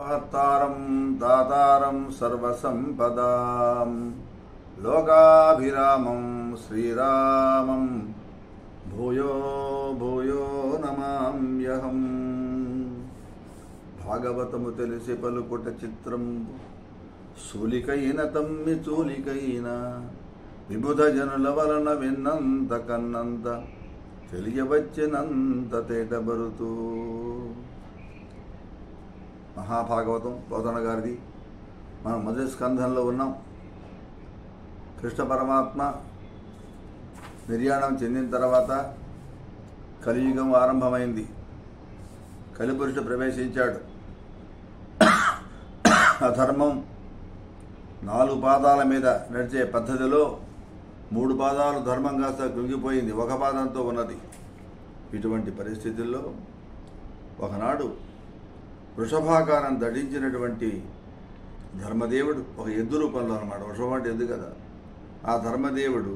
హర్తారం దాతారం సర్వసంపదాం లోకాభిరామం శ్రీరామం భూయో భూయో నమామ్యహం. భాగవతము తెలిసి పలుకుట చిత్రం సూలికైన తమ్మి చూలికైన విబుధ జనుల వలన విన్నంత కన్నంత తెలియవచ్చినంత తేటబరుతూ. మహాభాగవతం పోతన గారిది. మనం మొదటి స్కంధంలో ఉన్నాం. కృష్ణ పరమాత్మ నిర్యాణం చెందిన తర్వాత కలియుగం ఆరంభమైంది. కలిపురుషుడు ప్రవేశించాడు. అధర్మం 4 పాదాల మీద నడిచే పద్ధతిలో 3 పాదాలు ధర్మం కాస్త కృంగిపోయింది, ఒక పాదంతో ఉన్నది. ఇటువంటి పరిస్థితుల్లో ఒకనాడు వృషభాకారం ధరించినటువంటి ధర్మదేవుడు, ఒక ఎద్దు రూపంలో అన్నమాట, వృషభం అంటే ఎద్దు కదా, ఆ ధర్మదేవుడు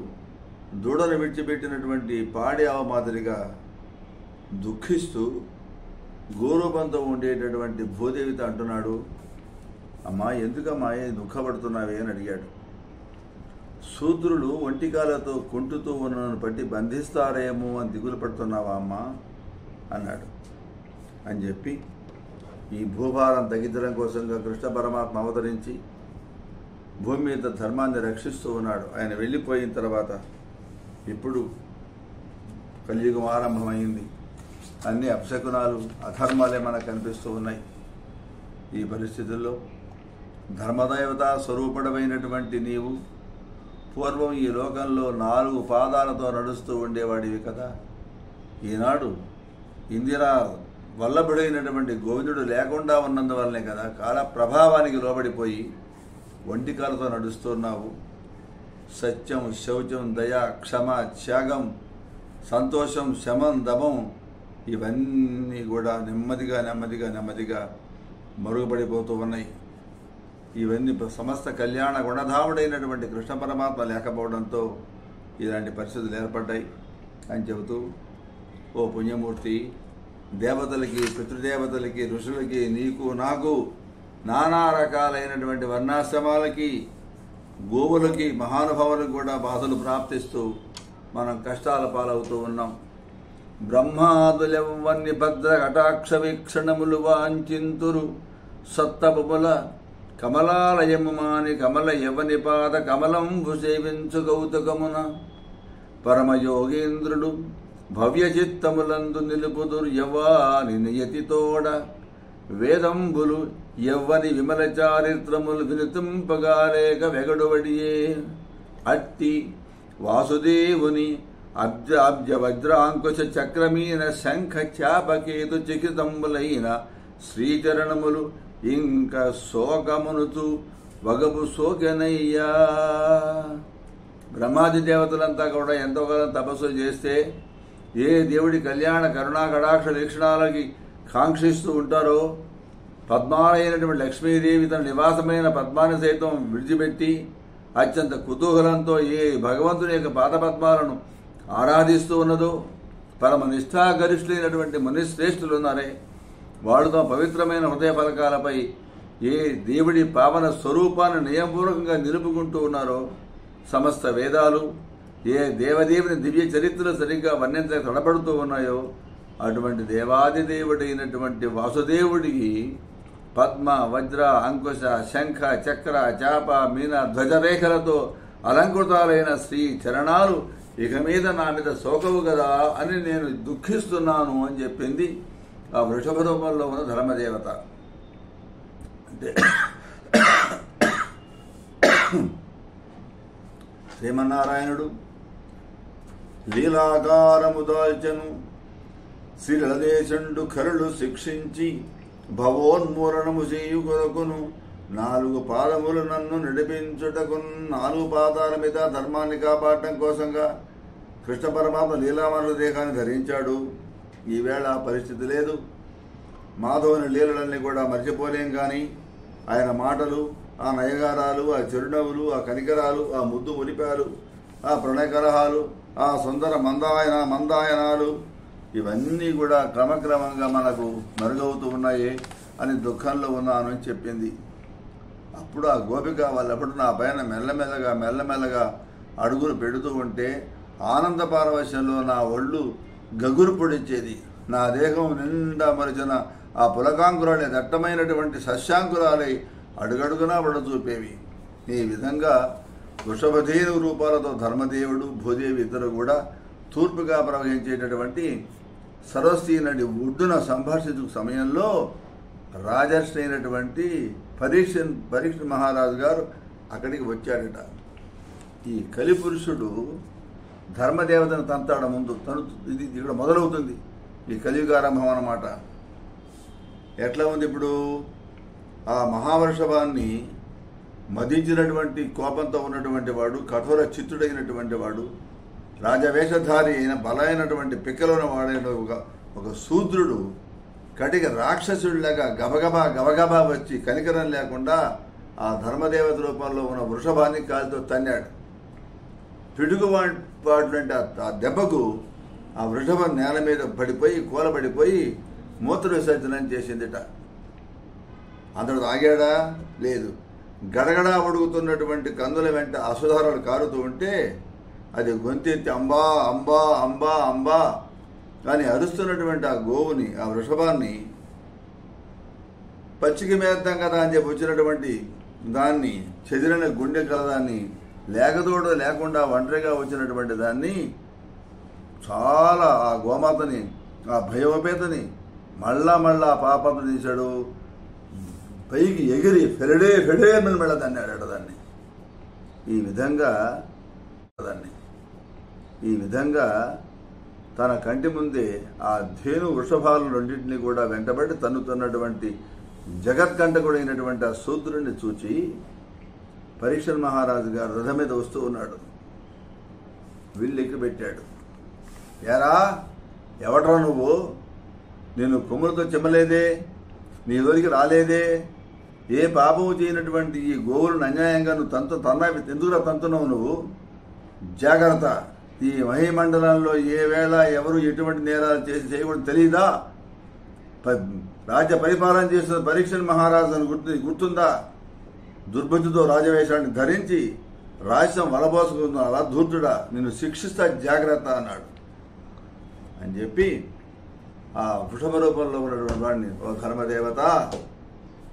దూడను విడిచిపెట్టినటువంటి పాడి ఆవు మాదిరిగా దుఃఖిస్తూ గోరూపంతో ఉండేటటువంటి భూదేవితో అంటున్నాడు, అమ్మా ఎందుకమ్మా దుఃఖపడుతున్నావే అని అడిగాడు. శూద్రులు ఒంటికాలతో కుంటుతూ ఉన్నను పట్టి బంధిస్తారేమో అని దిగులు పడుతున్నావా అమ్మా అన్నాడు. అని చెప్పి ఈ భూభారం తగ్గించడం కోసంగా కృష్ణ పరమాత్మ అవతరించి భూమి మీద ధర్మాన్ని రక్షిస్తూ ఉన్నాడు. ఆయన వెళ్ళిపోయిన తర్వాత ఇప్పుడు కలియుగం ఆరంభమైంది. అన్ని అపశకునాలు అధర్మాలే మనకు కనిపిస్తూ ఉన్నాయి. ఈ పరిస్థితుల్లో ధర్మదేవత స్వరూపుడమైనటువంటి నీవు పూర్వం ఈ లోకంలో 4 పాదాలతో నడుస్తూ ఉండేవాడివి కదా. ఈనాడు ఇందిరా వల్లభుడైనటువంటి గోవిందుడు లేకుండా ఉన్నందువల్లనే కదా కాల ప్రభావానికి లోబడిపోయి ఒంటికాలతో నడుస్తున్నావు. సత్యం, శౌచం, దయ, క్షమ, త్యాగం, సంతోషం, శమం, దమం ఇవన్నీ కూడా నెమ్మదిగా మరుగుపడిపోతూ ఉన్నాయి. ఇవన్నీ సమస్త కళ్యాణ గుణధాముడైనటువంటి కృష్ణ పరమాత్మ లేకపోవడంతో ఇలాంటి పరిస్థితులు ఏర్పడ్డాయి అని చెబుతూ, ఓ పుణ్యమూర్తి, దేవతలకి, పితృదేవతలకి, ఋషులకి, నీకు నాకు నానా రకాలైనటువంటి వర్ణాశ్రమాలకి, గోవులకి, మహానుభావులకు కూడా బాధలు ప్రాప్తిస్తూ మనం కష్టాల పాలవుతూ ఉన్నాం. బ్రహ్మాదులెవ్వన్ని భద్ర కటాక్ష వీక్షణములు వాంఛింతురు సత్తబుల కమలాలయముమాని కమల యవని పాద కమలంబు సేవించు కౌతుకమున పరమయోగేంద్రుడు భవ్య చిత్తములందు నిలుపుదురు యవ్వాని నియతితోడ వేదంబులు యవ్వని విమల చారిత్రములు వినుతింపగాలేక వెగడువడియే. అట్టి వాసుదేవుని అబ్జ వజ్రాంకుశ చక్రమీన శంఖ చాపకేతు చికితంబులైన శ్రీచరణములు ఇంక శోకమునుతూ వగపు సోకెనయ్యా. బ్రహ్మాది దేవతలంతా కూడా ఎంతో కాలం తపస్సు చేస్తే ఏ దేవుడి కళ్యాణ కరుణా కటాక్ష వీక్షణాలకి కాంక్షిస్తూ ఉంటారో పద్మాలైనటువంటి లక్ష్మీదేవి తన నివాసమైన పద్మాన్ని సైతం విడిచిపెట్టి అత్యంత కుతూహలంతో ఏ భగవంతుని యొక్క పాదపద్మాలను ఆరాధిస్తూ ఉన్నదో పరమ నిష్ఠాగరిష్ఠులైనటువంటి మునిశ్రేష్ఠులు ఉన్నారే, వాళ్ళు తమ పవిత్రమైన హృదయ ఫలకాలపై ఏ దేవుడి పావన స్వరూపాన్ని నియమపూర్వకంగా నిలుపుకుంటూ ఉన్నారో, సమస్త వేదాలు ఏ దేవదేవుని దివ్య చరిత్రలు సరిగ్గా వర్ణించక తడబడుతూ ఉన్నాయో అటువంటి దేవాది దేవుడైనటువంటి వాసుదేవుడికి పద్మ, వజ్ర, అంకుశ, శంఖ, చక్ర, చాప, మీన, ధ్వజరేఖలతో అలంకృతాలైన శ్రీ చరణాలు ఇక మీద నా మీద శోకవు కదా అని నేను దుఃఖిస్తున్నాను అని చెప్పింది ఆ వృషభ రూపంలో ఉన్న ధర్మదేవత. అంటే శ్రీమన్నారాయణుడు లీలాకారము దాల్చెను శ్రీలదేశండు కరులు శిక్షించి భవోన్మూలనము చేయు కొరకును 4 పాదములు నన్ను నడిపించుటకు 4 పాదాల మీద ధర్మాన్ని కాపాడటం కోసంగా కృష్ణ పరమాత్మ లీలామనుల దేహాన్ని ధరించాడు. ఈవేళ పరిస్థితి లేదు. మాధవుని లీలలన్నీ కూడా మర్చిపోలేం. కానీ ఆయన మాటలు, ఆ నయగారాలు, ఆ చిరునవ్వులు, ఆ కనికరాలు, ఆ ముద్దు ములిపాలు, ఆ ప్రణయకరహాలు, ఆ సుందర మందాయనాలు ఇవన్నీ కూడా క్రమక్రమంగా మనకు మరుగవుతూ ఉన్నాయి. అని దుఃఖంలో ఉన్నాను అని చెప్పింది. అప్పుడు ఆ గోపిక వాళ్ళప్పుడు నా పైన మెల్లమెల్లగా అడుగులు పెడుతూ ఉంటే ఆనంద పారవశ్యంలో నా ఒళ్ళు గగురు పొడిచేది. నా దేహం నిండా మరిచిన ఆ పులకాంకురాలే దట్టమైనటువంటి సస్యాంకురాలై అడుగడుగునా పడ చూపేవి. ఈ విధంగా వృషభధేను రూపాలతో ధర్మదేవుడు భూదేవి ఇద్దరు కూడా తూర్పుగా ప్రవహించేటటువంటి సరస్వతీ నది ఒడ్డున సంభాషించు సమయంలో రాజర్షి అయినటువంటి పరీక్ష మహారాజు గారు అక్కడికి వచ్చాడట. ఈ కలిపురుషుడు ధర్మదేవతను తంతాడ ముందు ఇది ఇక్కడ మొదలవుతుంది ఈ కలియుగారంభం అన్నమాట. ఎట్లా ఉంది ఇప్పుడు? ఆ మహావర్షభాన్ని మదించినటువంటి కోపంతో ఉన్నటువంటి వాడు, కఠోర చిత్తుడైనటువంటి వాడు, రాజవేషధారి అయిన బలమైనటువంటి పిక్కలోన వాడైన ఒక శూద్రుడు కటిక రాక్షసుడిలాగా గబగబా వచ్చి కనికరం లేకుండా ఆ ధర్మదేవత రూపంలో ఉన్న వృషభాన్ని కాలుతో తన్నాడు. పిడుగుపాటు ఆ దెబ్బకు ఆ వృషభం నేల మీద కూలబడిపోయి మూత్ర విసర్జనం చేసిందిట. అంతటితో ఆగాడా? లేదు. గడగడా ఉడుగుతున్నటువంటి కందుల వెంట అసుధారాలు కారుతూ ఉంటే అది గొంతెత్తి అంబా అంబా అంబా అంబా కానీ అరుస్తున్నటువంటి ఆ గోవుని, ఆ వృషభాన్ని పచ్చికి మేద్దాం కదా అని చెప్పి వచ్చినటువంటి దాన్ని, చెదిరిన గుండె కలదాన్ని, లేకతోడు లేకుండా ఒంటరిగా వచ్చినటువంటి దాన్ని చాలా ఆ గోమాతని, ఆ భయోపేతని మళ్ళా ఆ పాపం తీశాడు. పైకి ఎగిరి ఫెడే మళ్ళీ తన్నాడు దాన్ని. ఈ విధంగా తన కంటి ముందే ఆ ధేను వృషభాలు రెండింటినీ కూడా వెంటబడి తన్నుతున్నటువంటి జగత్కంటకుడైనటువంటి ఆ శూద్రుడిని చూచి పరీక్ష మహారాజు గారు రథం మీద వస్తూ ఉన్నాడు. విల్లెక్కి పెట్టాడు. ఏరా ఎవట్రా నువ్వు? నేను కొమ్ములతో చెమ్మలేదే, నీ దొరికి రాలేదే, ఏ పాపము చేయనటువంటి ఈ గోవులను అన్యాయంగా నువ్వు ఎందుకురా తంతున్నావు నువ్వు? జాగ్రత్త, ఈ మహీమండలంలో ఏ వేళ ఎవరు ఎటువంటి నేరాలు చేయకూడదు తెలియదా? రాజ్య పరిపాలన చేస్తున్న పరీక్ష మహారాజు అని గుర్తుందా? దుర్బుద్ధితో రాజవేషాన్ని ధరించి రాజ్యం వలబోసుకున్న అలా ధూర్తుడా, నిన్ను శిక్షిస్తా జాగ్రత్త అన్నాడు. అని చెప్పి ఆ వృషభ రూపంలో ఉన్నటువంటి వాడిని, ఓ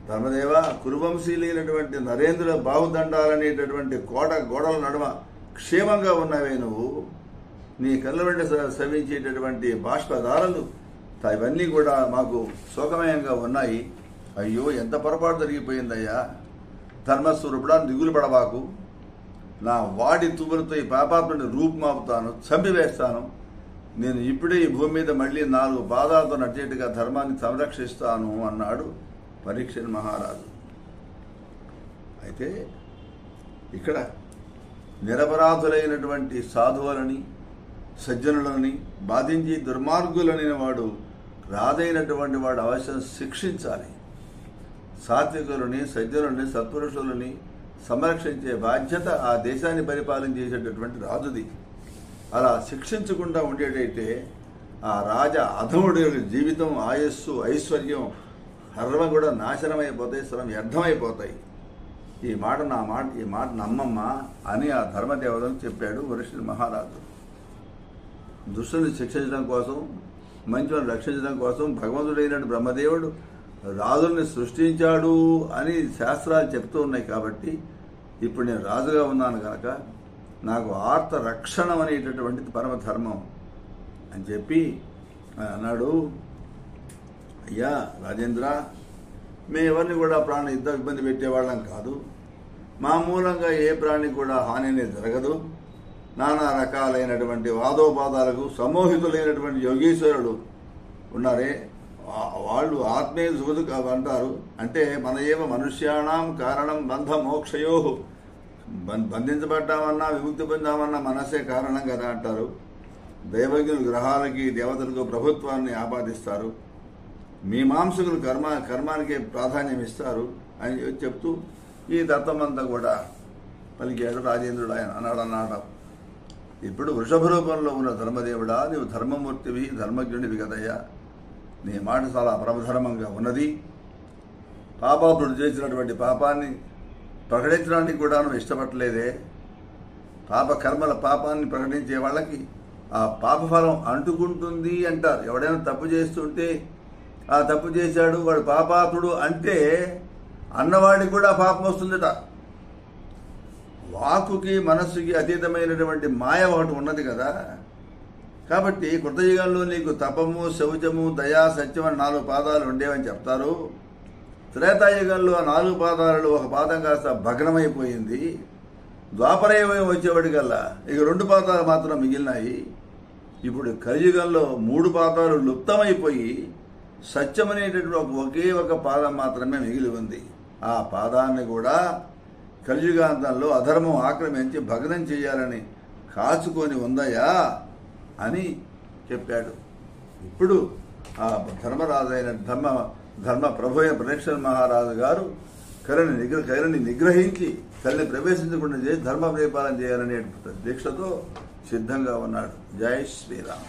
ధర్మదేవ కురువంశీలైనటువంటి నరేంద్రుల బాహుదండాలనేటటువంటి గోడల నడుమ క్షేమంగా ఉన్నవే నువ్వు? నీ కళ్ళ వెంట సవించేటటువంటి బాష్పధారలు ఇవన్నీ కూడా మాకు శోకమయంగా ఉన్నాయి. అయ్యో ఎంత పొరపాటు జరిగిపోయిందయ్యా. ధర్మస్వరూపుడా, దిగులు పడబాకు. నా వాడి తువ్వులతో ఈ పాపాత్ముడిని రూపుమాపుతాను, చంపివేస్తాను. నేను ఇప్పుడే ఈ భూమి మీద మళ్ళీ 4 పాదాలతో నడిచేట్టుగా ధర్మాన్ని సంరక్షిస్తాను అన్నాడు పరీక్ష మహారాజు. అయితే ఇక్కడ నిరపరాధులైనటువంటి సాధువులని, సజ్జనులని బాధించి దుర్మార్గులని వాడు రాదైనటువంటి వాడు అవశ్యం శిక్షించాలి. సాత్వికులని, సజ్జనులని, సత్పురుషులని సంరక్షించే బాధ్యత ఆ దేశాన్ని పరిపాలించేటటువంటి రాజుది. అలా శిక్షించకుండా ఉండేటైతే ఆ రాజా అధముడి జీవితం, ఆయస్సు, ఐశ్వర్యం సర్వం కూడా నాశనమైపోతాయి, సర్వం వ్యర్థమైపోతాయి. ఈ మాట నమ్మమ్మా అని ఆ ధర్మదేవతను చెప్పాడు వరిష్ఠుడు మహారాజు. దుష్టుని శిక్షించడం కోసం, మంచిని రక్షించడం కోసం భగవంతుడైన బ్రహ్మదేవుడు రాజుల్ని సృష్టించాడు అని శాస్త్రాలు చెప్తూ ఉన్నాయి. కాబట్టి ఇప్పుడు నేను రాజుగా ఉన్నాను కనుక నాకు ఆర్త రక్షణం అనేటటువంటిది పరమధర్మం అని చెప్పి అన్నాడు. అయ్యా రాజేంద్ర, మేమెవరిని కూడా ప్రాణి ఇబ్బంది పెట్టేవాళ్ళం కాదు. మా మూలంగా ఏ ప్రాణి కూడా హాని అనేది జరగదు. నానా రకాలైనటువంటి వాదోపాదాలకు సమ్మోహితులైనటువంటి యోగీశ్వరులు ఉన్నారే, వాళ్ళు ఆత్మీయ సుఖదు అంటారు. అంటే మన ఏవ మనుష్యాణం కారణం బంధ మోక్షయో, బంధించబడ్డామన్నా విముక్తి పొందామన్నా మనసే కారణం కదా అంటారు. దైవజ్ఞులు గ్రహాలకి, దేవతలకు ప్రభుత్వాన్ని ఆపాదిస్తారు. మీమాంసకులు కర్మానికి ప్రాధాన్యం ఇస్తారు అని చెప్తూ ఈ దత్తమంతా కూడా పలికాడు రాజేంద్రుడు. ఆయన అన్నాడు, ఇప్పుడు వృషభ రూపంలో ఉన్న ధర్మదేవుడా, నీవు ధర్మమూర్తివి, ధర్మజ్ఞుడివి కదయ్యా. నీ మాట చాలా పరమధర్మంగా ఉన్నది. పాపాత్ముడు చేసినటువంటి పాపాన్ని ప్రకటించడానికి కూడా ఇష్టపడలేదే. పాపాన్ని ప్రకటించే వాళ్ళకి ఆ పాపఫలం అంటుకుంటుంది అంటారు. ఎవడైనా తప్పు చేస్తుంటే ఆ తప్పు చేశాడు వాడు పాపాత్ముడు అంటే అన్నవాడికి కూడా పాపం వస్తుందట. వాక్కుకి మనస్సుకి అతీతమైనటువంటి మాయ ఒకటి ఉన్నది కదా. కాబట్టి కృతయుగంలో నీకు తపము, శౌచము, దయా, సత్యం అని 4 పాదాలు ఉండేవని చెప్తారు. త్రేతాయుగంలో ఆ 4 పాదాలలో ఒక పాదం కాస్త భగ్నమైపోయింది. ద్వాపరయుగం వచ్చేవాడికల్లా ఇక 2 పాదాలు మాత్రం మిగిలినాయి. ఇప్పుడు కలియుగంలో 3 పాదాలు లుప్తమైపోయి సత్యం అనేటటువంటి ఒకే ఒక పాదం మాత్రమే మిగిలి ఉంది. ఆ పాదాన్ని కూడా కలియుగాంతంలో అధర్మం ఆక్రమించి భగ్నం చేయాలని కాచుకొని ఉందయా అని చెప్పాడు. ఇప్పుడు ఆ ధర్మరాజు అయిన ధర్మ ప్రభు అయిన పరీక్షణ్ మహారాజు గారు కరణి నిగ్రహించి తల్లిని ప్రవేశించకుండా చేసి ధర్మ పరిపాలన చేయాలనే దీక్షతో సిద్ధంగా ఉన్నాడు. జై శ్రీరామ్.